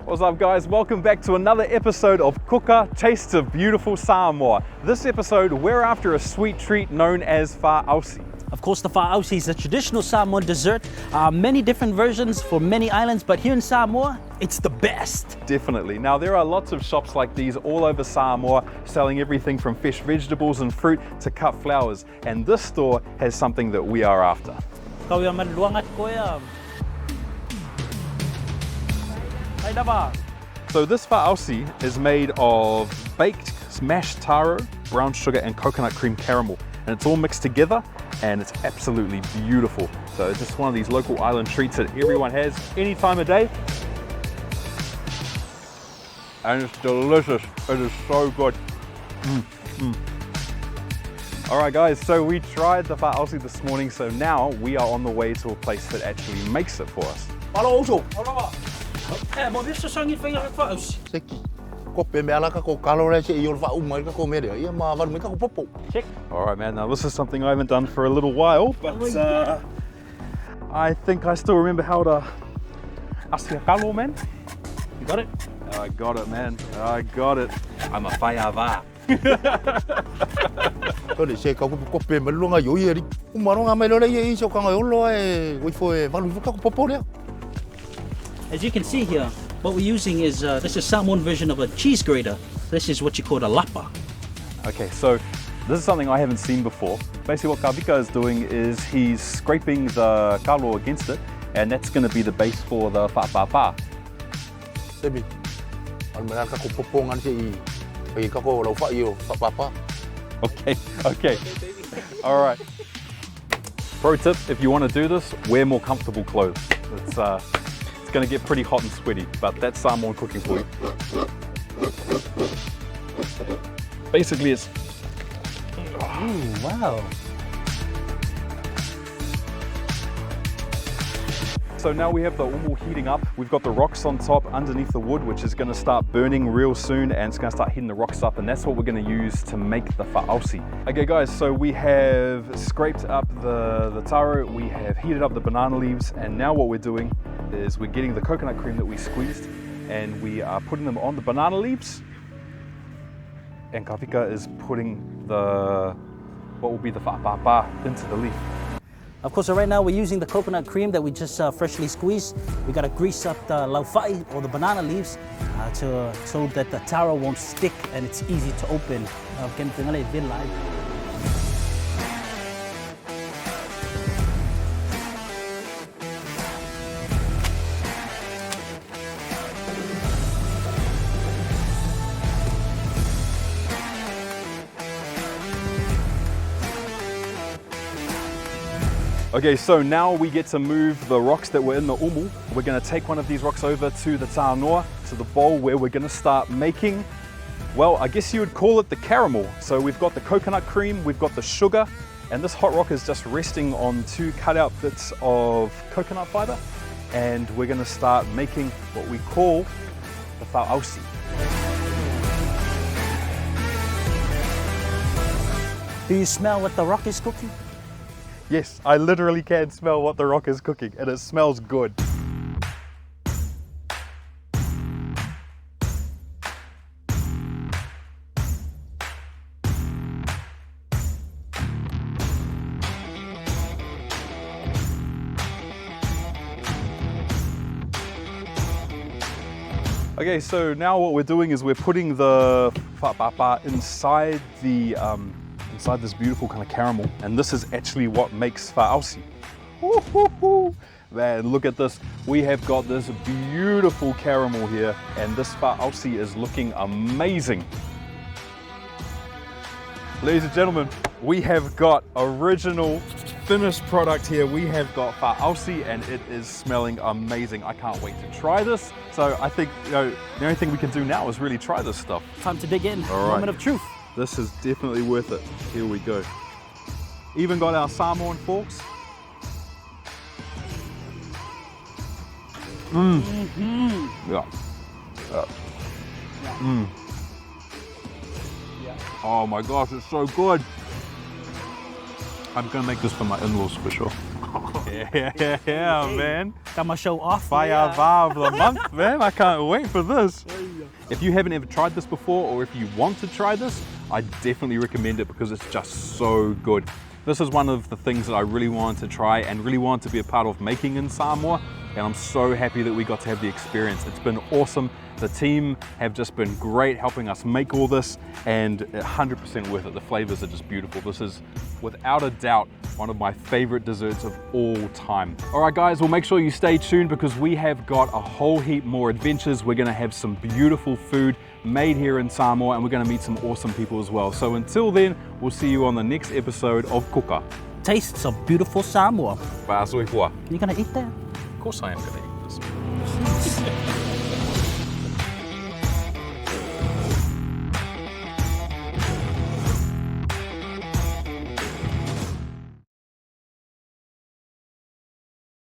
What's up guys, welcome back to another episode of Kuka Tastes of Beautiful Samoa. This episode we're after a sweet treat known as Faausi. Of course, the Faausi is a traditional Samoan dessert. Many different versions for many islands, but here in Samoa, it's the best. Definitely. Now there are lots of shops like these all over Samoa selling everything from fresh vegetables and fruit to cut flowers, and this store has something that we are after. So this Faausi is made of baked mashed-taro, brown sugar and coconut cream caramel, and it's all mixed together and it's absolutely beautiful. So it's just one of these local island treats that everyone has any time of day, and it's delicious. It is so good. All right guys, so we tried the Faausi this morning, so now we are on the way to a place that actually makes it for us. Hey, maar wist je zo niet van je Faausi? Check. All right, man. Now this is something I haven't done for a little while, but I think I still remember how to asia kalo, man. You got it? I got it, man. I got it. I'm a whaiawa. As you can see here, what we're using is this is Samoan version of a cheese grater. This is what you call a lapa. Okay, so this is something I haven't seen before. Basically what Kavika is doing is he's scraping the kalo against it, and that's going to be the base for the whaapapa. Okay. All right. Pro tip, if you want to do this, wear more comfortable clothes. It's going to get pretty hot and sweaty, but that's Samoan cooking for you. Basically it's... Ooh, wow. So now we have the umu heating up. We've got the rocks on top underneath the wood, which is going to start burning real soon, and it's going to start heating the rocks up, and that's what we're going to use to make the Faausi. Okay guys, so we have scraped up the taro, we have heated up the banana leaves, and now what we're doing is we're getting the coconut cream that we squeezed and we are putting them on the banana leaves, and Kavika is putting what will be the whaapapa into the leaf. Of course, so right now we're using the coconut cream that we just freshly squeezed. We gotta grease up the laufai or the banana leaves so that the taro won't stick and it's easy to open. Okay, so now we get to move the rocks that were in the umu. We're going to take one of these rocks over to the tānoa, to the bowl where we're going to start making, well, I guess you would call it the caramel. So we've got the coconut cream, we've got the sugar, and this hot rock is just resting on two cutout bits of coconut fiber, and we're going to start making what we call the Faausi. Do you smell what the rock is cooking? Yes, I literally can smell what the rock is cooking, and it smells good. Okay, so now what we're doing is we're putting the whaapapa inside inside this beautiful kind of caramel, and this is actually what makes Faausi. Man, look at this. We have got this beautiful caramel here, and this Faausi is looking amazing. Ladies and gentlemen, we have got original finished product here. We have got Faausi, and it is smelling amazing. I can't wait to try this. So I think, the only thing we can do now is really try this stuff. Time to dig in. All right. Moment of truth. This is definitely worth it. Here we go. Even got our Samoan forks. Yeah. Oh my gosh, it's so good. I'm gonna make this for my in-laws for sure. Yeah, man. Got my show off. Fire bar of the month, man. I can't wait for this. If you haven't ever tried this before, or if you want to try this, I definitely recommend it because it's just so good. This is one of the things that I really wanted to try and really wanted to be a part of making in Samoa, and I'm so happy that we got to have the experience. It's been awesome. The team have just been great helping us make all this, and 100% worth it. The flavors are just beautiful. This is without a doubt one of my favorite desserts of all time. All right guys, well make sure you stay tuned because we have got a whole heap more adventures. We're gonna have some beautiful food made here in Samoa, and we're gonna meet some awesome people as well. So until then, we'll see you on the next episode of Kuka. Tastes of beautiful Samoa. Faausi Talo. You gonna eat that? Of course I am gonna eat this.